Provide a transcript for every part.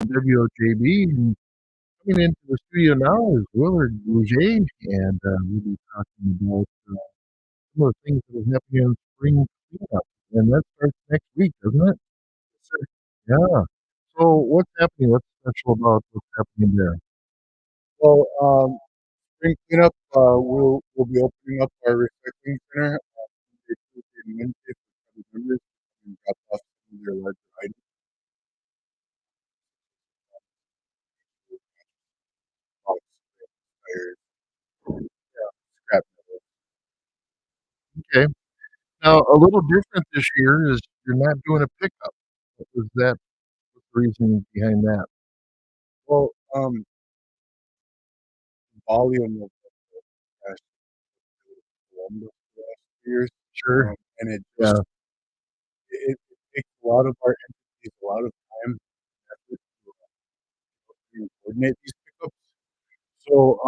WOJB. And coming into the studio now is Willard Gouge, and we'll be talking about some of the things that are happening in spring cleanup. And that starts next week, doesn't it? Sure. Yeah. So what's happening? What's special about what's happening there? Well, spring cleanup, we'll be opening up our recycling center Monday, Tuesday, and Wednesday for private members to come and drop off some of their larger items, box, tires, scrap metal. Okay. Now, a little different this year is you're not doing a pickup. What was that? What's the reasoning behind that? Well, volume of trash is Columbus the last 2 years, Sure. and Yeah. it takes a lot of our entities a lot of time and effort to coordinate these pickups. So,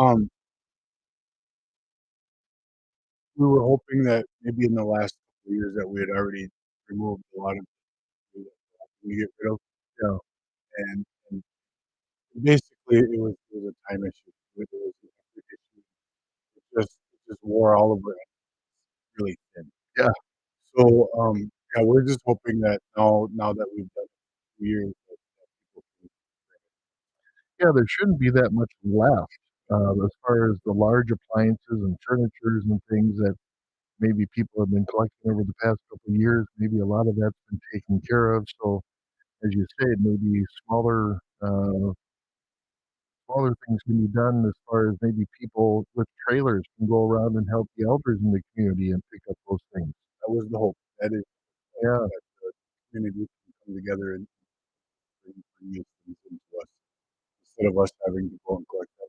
we were hoping that maybe in the last couple of years that we had already removed a lot of the we get rid of, Yeah. and basically it was a time issue. It was an effort issue. It just wore all of it really thin. Yeah. So, yeah, we're just hoping that now that we've done it for 2 years that people can Yeah, there shouldn't be that much left, as far as the large appliances and furnitures and things that maybe people have been collecting over the past couple of years. Maybe a lot of that's been taken care of. So, as you said, maybe smaller things can be done as far as maybe people with trailers can go around and help the elders in the community and pick up those things. that was the hope. That is Yeah, that the community can come together and bring these things into us instead of us having to go and collect them.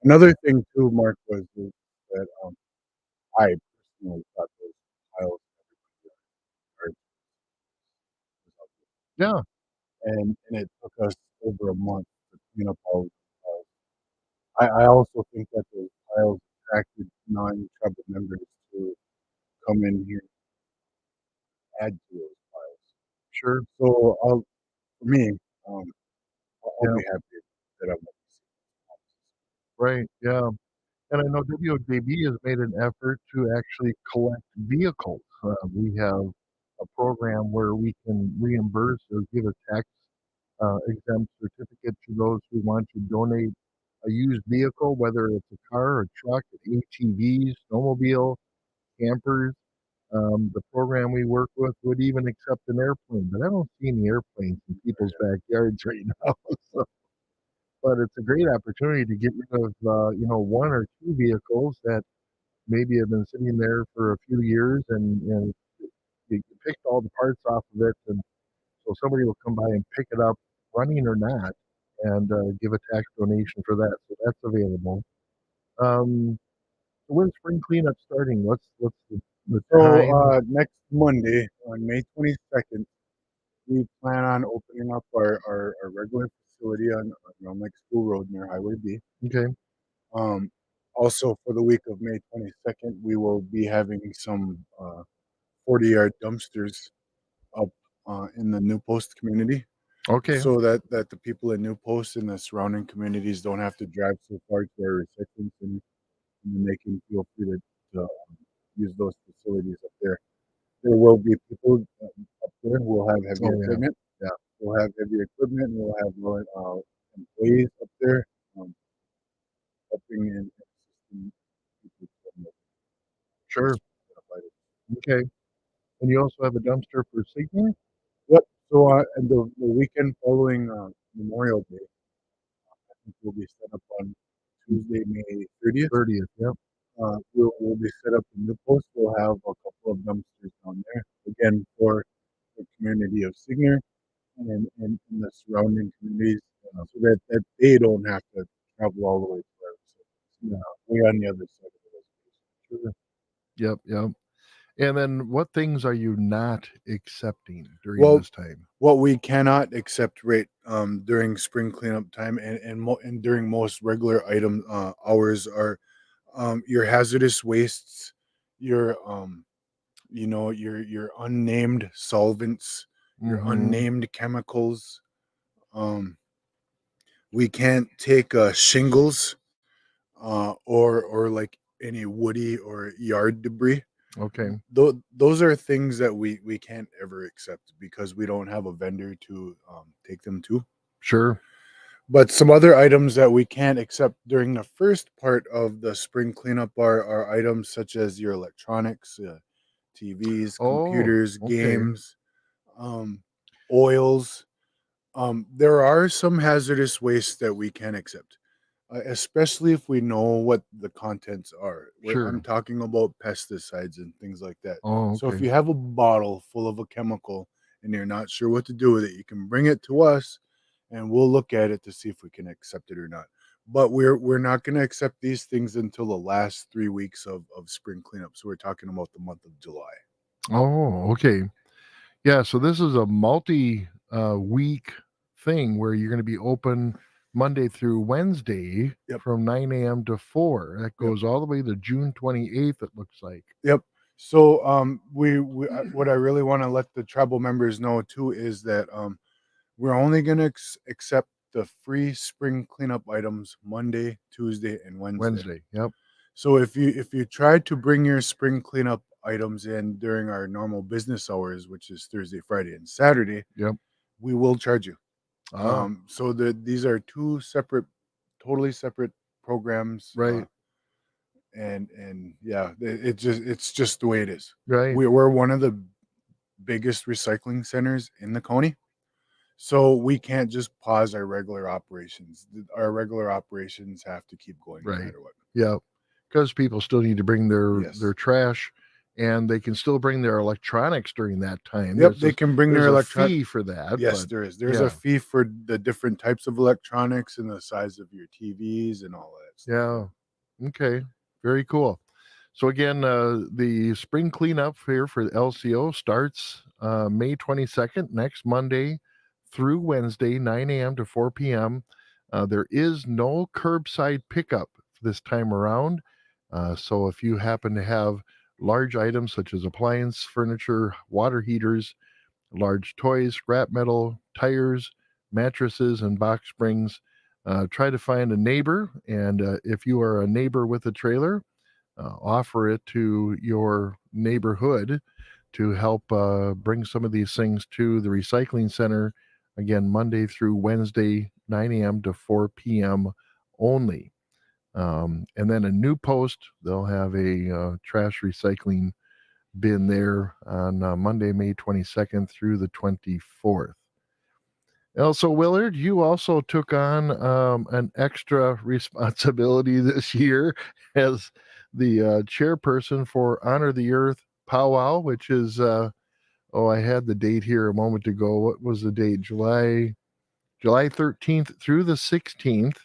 Another thing too, Mark, was that, I personally thought those piles everybody yeah, and it took us over a month to clean up all of those piles. I also think that those piles attracted non-tribal members to come in here and add to those piles. sure. So, for me, um, I'll Yeah, be happy that I'm right. Yeah. And I know WOJB has made an effort to actually collect vehicles. We have a program where we can reimburse or give a tax exempt certificate to those who want to donate a used vehicle, whether it's a car, a truck, an ATV, snowmobile, campers. The program we work with would even accept an airplane, but I don't see any airplanes in people's backyards right now. So, but it's a great opportunity to get rid of, one or two vehicles that maybe have been sitting there for a few years, and you picked all the parts off of it, and so somebody will come by and pick it up, running or not, and give a tax donation for that. So that's available. Um, when's spring cleanup starting? What's the So, time? next Monday, on May 22nd, we plan on opening up our regular facility on Lake School Road near Highway B. Okay, Um, Also, for the week of May 22nd, we will be having some 40-yard dumpsters up in the New Post community okay, so that the people in New Post and the surrounding communities don't have to drive so far to our recycling center, and then they can feel free to use those facilities up there. There will be people up there who will have heavy oh yeah, equipment. yeah, We'll have heavy equipment, and we'll have employees up there helping and assisting people from the sure, waste items. okay. And you also have a dumpster for Sigma? Yep. So, and the weekend following Memorial Day, I think we'll be set up on Tuesday, May 30th. 30th, yep, We'll be set up in the post. We'll have a couple of dumpsters down there again for the community of Signer and the surrounding communities, so that they don't have to travel all the way to our facilities. yeah, Way on the other side of the reservation. sure. Yep, yep. And then what things are you not accepting during Well, this time? what we cannot accept right during spring cleanup time and during most regular item hours are your hazardous wastes, your your unnamed solvents, your Mhm. unnamed chemicals, um We can't take shingles or like any woody or yard debris. Okay. Those are things that we can't ever accept because we don't have a vendor to take them to. Sure. But some other items that we can't accept during the first part of the spring cleanup are items such as your electronics, TVs, Oh, computers, okay. games, um, oils. There are some hazardous waste that we can accept, especially if we know what the contents are. I'm Sure. talking about pesticides and things like that. Oh, So if okay. you have a bottle full of a chemical and you're not sure what to do with it, you can bring it to us, and we'll look at it to see if we can accept it or not. But we're not going to accept these things until the last 3 weeks of spring cleanup. So we're talking about the month of July. Oh, okay. Yeah, so this is a multi week thing where you're going to be open Monday through Wednesday Yep. from 9 a.m. to 4. That Yep. goes all the way to June 28th, it looks like. Yep. So, what I really want to let the tribal members know too is that we're only going to accept the free spring cleanup items Monday, Tuesday, and Wednesday. Wednesday. Yep. So if you try to bring your spring cleanup items in during our normal business hours, which is Thursday, Friday, and Saturday, Yep. we will charge you. Ah, So these are two separate, totally separate programs. right. And yeah, it's just the way it is. Right. We're one of the biggest recycling centers in the county, so we can't just pause our regular operations. Our regular operations have to keep going no Right. matter what. Yeah. Because people still need to bring their Yes. trash, and they can still bring their electronics during that time. Yep, they can bring their There's a electron. fee for that, Yes, but there is. There's a yeah. fee for the different types of electronics and the size of your TVs and all that stuff. Yeah. Okay. Very cool. So again, the spring cleanup here for the LCO starts May 22nd, next Monday through Wednesday, 9 a.m. to 4 p.m. There is no curbside pickup this time around. So if you happen to have large items such as appliance, furniture, water heaters, large toys, scrap metal, tires, mattresses, and box springs, try to find a neighbor. And if you are a neighbor with a trailer, offer it to your neighborhood to help bring some of these things to the recycling center. Again, Monday through Wednesday, 9 a.m. to 4 p.m. only. And then a new post, they'll have a trash recycling bin there on Monday, May 22nd through the 24th. Also, Willard, you also took on an extra responsibility this year as the chairperson for Honor the Earth Powwow, which is, I had the date here a moment ago. What was the date? July 13th through the 16th.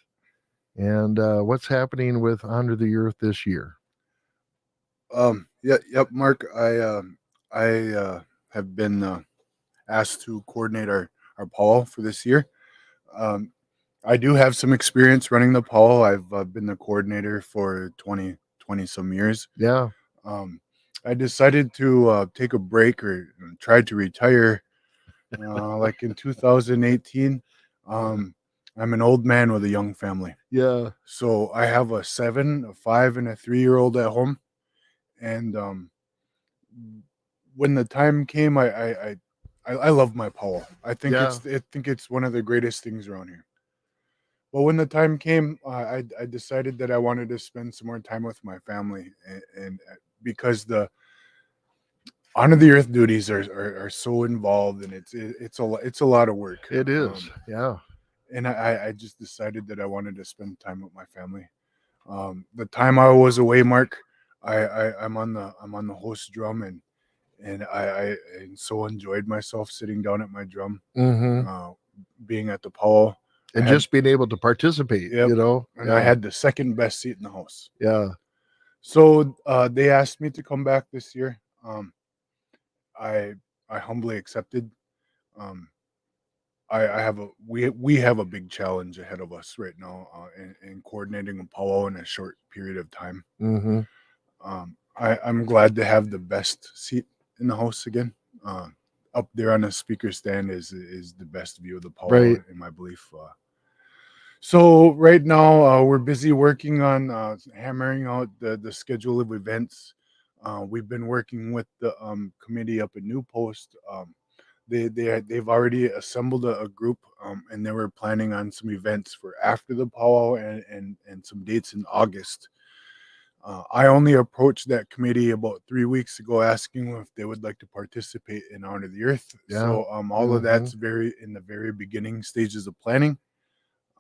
And what's happening with Honor the Earth this year? Yeah, yep, Mark. I have been asked to coordinate our poll for this year. Um, I do have some experience running the poll. I've been the coordinator for 20 some years. Yeah, Um, I decided to take a break or tried to retire like in 2018. Um, I'm an old man with a young family. yeah, So I have a 7, a 5, and a 3-year-old at home. And when the time came, I love my Powell. yeah. I think it's one of the greatest things around here. But when the time came, I decided that I wanted to spend some more time with my family, and because the honor the earth duties are so involved, and it's a lot of work. It is. Yeah. And I just decided that I wanted to spend time with my family. The time I was away, Mark, I'm on the host drum, and I so enjoyed myself sitting down at my drum, Mm-hmm. uh, being at the Powell. I And had just being able to participate, Yep, and I Yeah. had the second best seat in the house. Yeah. So they asked me to come back this year. I I humbly accepted. Um, I have a we have a big challenge ahead of us right now in coordinating a powwow in a short period of time. Mm-hmm. I'm glad to have the best seat in the house again. Uh, Up there on the speaker stand is the best view of the powwow Right. in my belief. So right now, we're busy working on hammering out the schedule of events. We've been working with the committee up at New Post. They've already assembled a group, and they were planning on some events for after the powwow and some dates in August. I only approached that committee about 3 weeks ago, asking them if they would like to participate in Honor the Earth. Yeah. So all of Mhm. that's very in the very beginning stages of planning.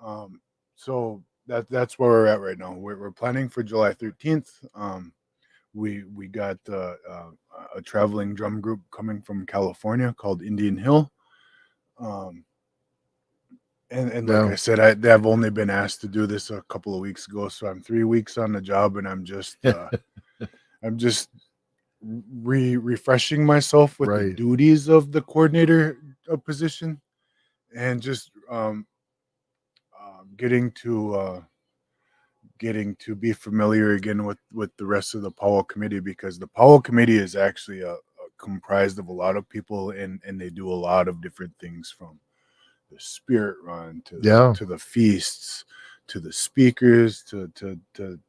Um, so that's where we're at right now. We're planning for July 13th. We got a traveling drum group coming from California called Indian Hill. Um, and like Yeah. I said, I've only been asked to do this a couple of weeks ago, so I'm 3 weeks on the job, and I'm just refreshing myself with the Right. duties of the coordinator position, and just getting to be familiar again with the rest of the Powell committee, because the Powell committee is actually comprised of a lot of people, and they do a lot of different things, from the spirit run Yeah. to the feasts, to the speakers, to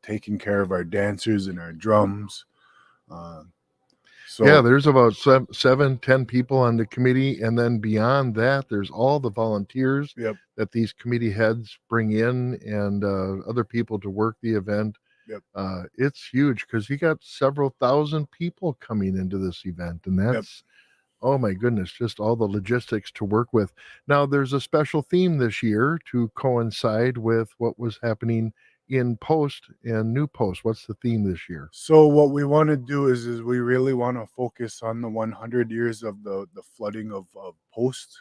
taking care of our dancers and our drums. Uh, Yeah, so there's about 7, 10 people on the committee, and then beyond that, there's all the volunteers yep, that these committee heads bring in, and other people to work the event. yep, It's huge because you got several thousand people coming into this event, and yep. that's, oh my goodness, just all the logistics to work with. Now, there's a special theme this year to coincide with what was happening in Post and New Post. What's the theme this year? So what we want to do is we really want to focus on the 100 years of the flooding of Post.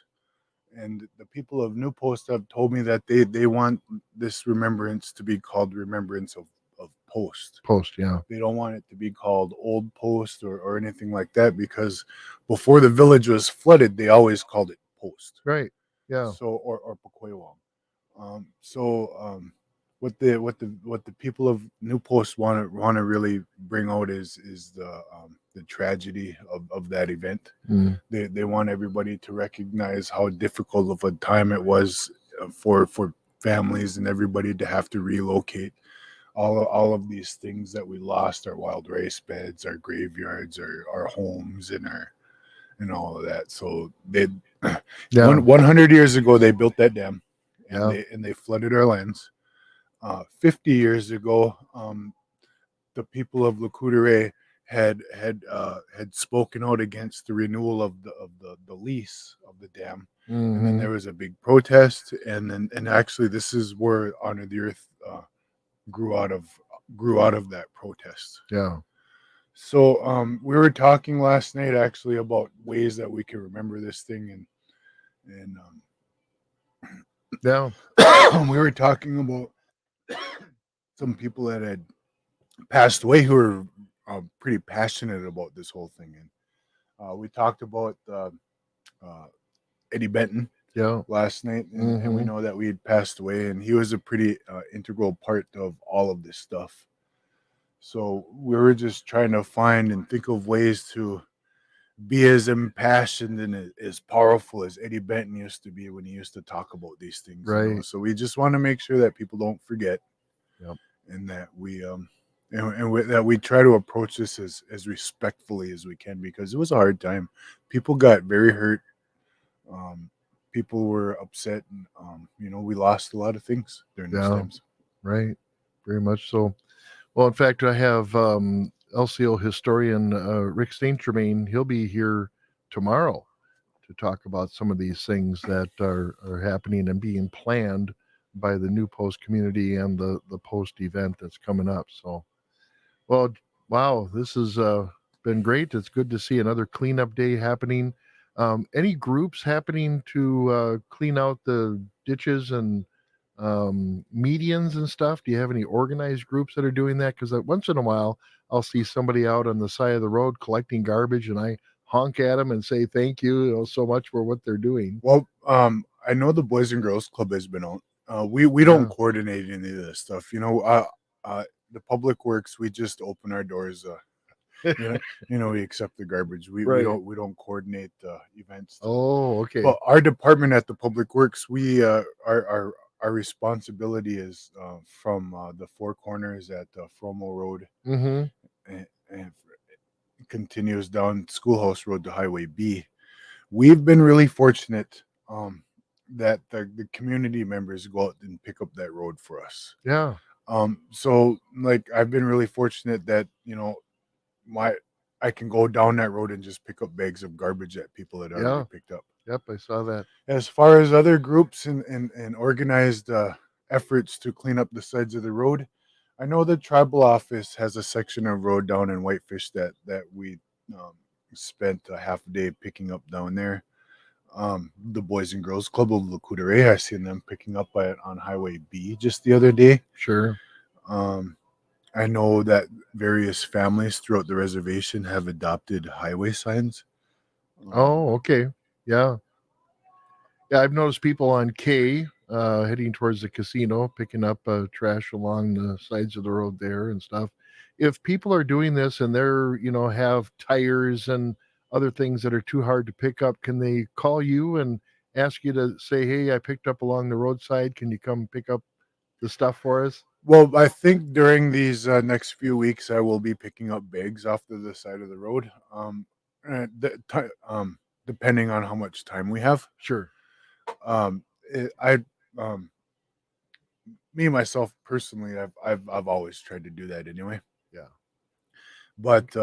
And the people of New Post have told me that they want this remembrance to be called Remembrance of Post. Post, yeah. They don't want it to be called Old Post or anything like that, because before the village was flooded, they always called it Post. Right. Yeah. So or Pacoima. So what the people of New Post want to really bring out is the tragedy of that event. Mm, They want everybody to recognize how difficult of a time it was for families and everybody to have to relocate. All of these things that we lost, our wild rice beds, our graveyards, our homes, and all of that. So they yeah. 100 years ago they built that dam, and Yeah. they flooded our lands. 50 years ago, the people of Lakoutere had spoken out against the renewal of the lease of the dam, and then Hmm. there was a big protest, and actually this is where Honor the Earth grew out of grew out of that protest. Yeah. So we were talking last night actually about ways that we can remember this thing, and Yeah. we were talking about some people that had passed away who were pretty passionate about this whole thing. And we talked about uh, Eddie Benton Yeah. last night, and we Hmm. know that we had passed away, and he was a pretty integral part of all of this stuff. So we were just trying to find and think of ways to be as impassioned and as powerful as Eddie Benton used to be when he used to talk about these things. Right. So we just want to make sure that people don't forget, Yep. and that that we try to approach this as respectfully as we can, because it was a hard time. People got very hurt. Um, People were upset, and we lost a lot of things during those Yeah. times. Right. Very much so. Well, in fact, I have LCO historian Rick St. Germain. He'll be here tomorrow to talk about some of these things that are happening and being planned by the New Post community and the Post event that's coming up. So, well, wow, this has been great. It's good to see another cleanup day happening. Any groups happening to clean out the ditches and medians and stuff? Do you have any organized groups that are doing that? Because once in a while, I'll see somebody out on the side of the road collecting garbage, and I honk at them and say thank you, so much for what they're doing. Well, I know the Boys and Girls Club has been out. We don't Yeah. coordinate any of this stuff. The Public Works, we just open our doors. You know, we accept the garbage. We Right. don't coordinate the events. Oh, okay. But our department at the Public Works, we our our responsibility is from the four corners at Fromo Road Mhm. and continues down Schoolhouse Road to Highway B. We've been really fortunate that the community members go out and pick up that road for us. Yeah. So like I've been really fortunate that my I can go down that road and just pick up bags of garbage that people had already Yeah. picked up. Yep, I saw that. As far as other groups and organized efforts to clean up the sides of the road, I know the tribal office has a section of road down in Whitefish that we um, spent a half a day picking up down there. The Boys and Girls Club of Lakudere, I seen them picking up on Highway B just the other day. Sure. Um, I know that various families throughout the reservation have adopted highway signs. Um, Oh, okay. Yeah. Yeah, I've noticed people on K, heading towards the casino, picking up, trash along the sides of the road there and stuff. If people are doing this and they're, have tires and other things that are too hard to pick up, can they call you and ask you to say, "Hey, I picked up along the roadside. Can you come pick up the stuff for us?" well, I think during these next few weeks, I will be picking up bags off to the side of the road. Depending on how much time we have. Sure. Um, I um, Me myself personally, I've always tried to do that anyway. Yeah. But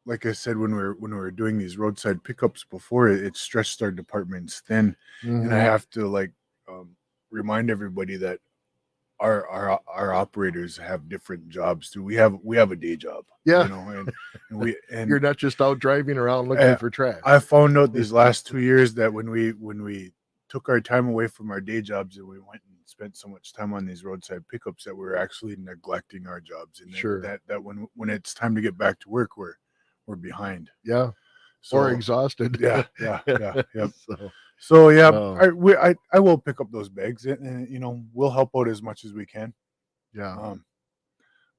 like I said, when we were doing these roadside pickups before, it stretched our departments thin, and I Mhm. have to um, remind everybody that our operators have different jobs too. We have a day job, Yeah. and we You're and not just out driving around looking uh, for trash. I found out these last 2 years that when we took our time away from our day jobs and we went and spent so much time on these roadside pickups that we're actually neglecting our jobs, and Sure. that when it's time to get back to work, we're behind. Yeah. Or So exhausted. yeah, yeah, yeah, yep. So, So yeah, oh, I will pick up those bags, and we'll help out as much as we can. yeah. Um,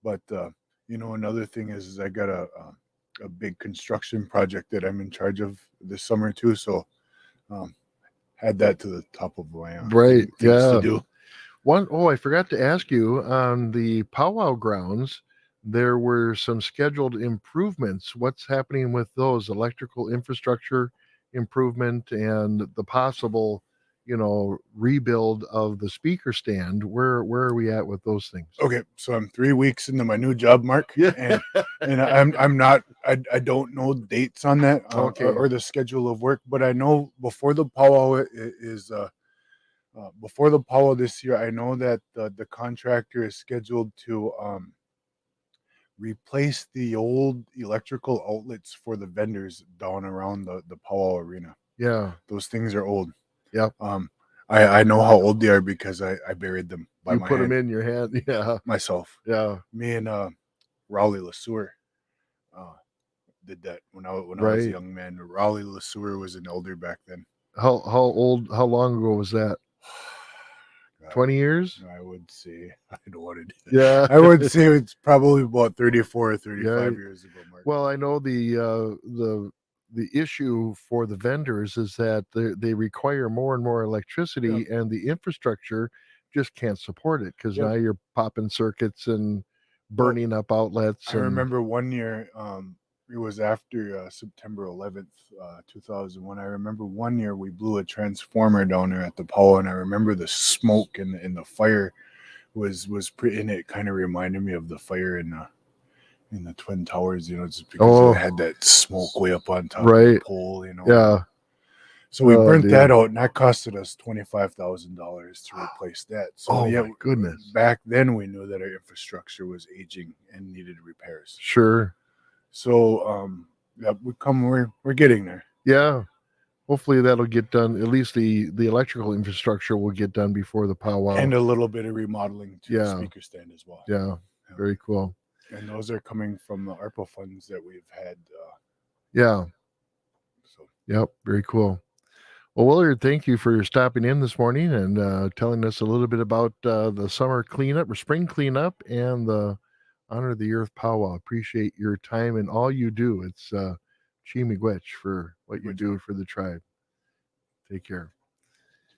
but another thing is I got a big construction project that I'm in charge of this summer too. So um, had that to the top of my Right. things to Yeah. do. I forgot to ask you on the powwow grounds, there were some scheduled improvements. What's happening with those electrical infrastructure improvement and the possible, rebuild of the speaker stand? Where are we at with those things? Okay, so I'm 3 weeks into my new job, Mark, Yeah. and I'm not I don't know dates on that Okay. or the schedule of work, but I know before the powwow is before the powwow this year, I know that the contractor is scheduled to replace the old electrical outlets for the vendors down around the powwow arena. Yeah. Those things are old. Yep. Um, I know how old they are because I buried them by You my put them hand in your hand. Yeah. myself. Yeah. Me and Raleigh LeSueur uh, did that when I was a Right. young man. Raleigh LeSueur was an elder back then. How long ago was that? God, 20 years? I would say I don't want to. Yeah. I would say it's probably about 34 or Yeah. 35 years ago, Mark. Well, I know the issue for the vendors is that they require more and more Yep. electricity, and the infrastructure just can't support it because Yep. now you're popping circuits and Well, burning up outlets I and remember one year, it was after September 11th, 2001. I remember one year we blew a transformer down there at the pole, and I remember the smoke and the fire was pretty, and it kind of reminded me of the fire in the Twin Towers, just because it oh, had that smoke way up on top of the right, pole. yeah, So we oh burnt that dear, out, and that costed us $25,000 to replace that. So oh yeah, my goodness, back then we knew that our infrastructure was aging and needed repairs. sure, So yeah, we're getting there, yeah. Hopefully that'll get done. At least the electrical infrastructure will get done before the powwow. and a little bit of remodeling to the Yeah, speaker stand as well. yeah, Yeah. very cool. And those are coming from the ARPA funds that we've had. Yeah, So yep, very cool. Well, Willard, thank you for stopping in this morning and telling us a little bit about the summer cleanup or spring cleanup and the Honor the Earth powwow. Appreciate your time and all you do. It's Chi Miigwech for what we you would do for the tribe. Take care.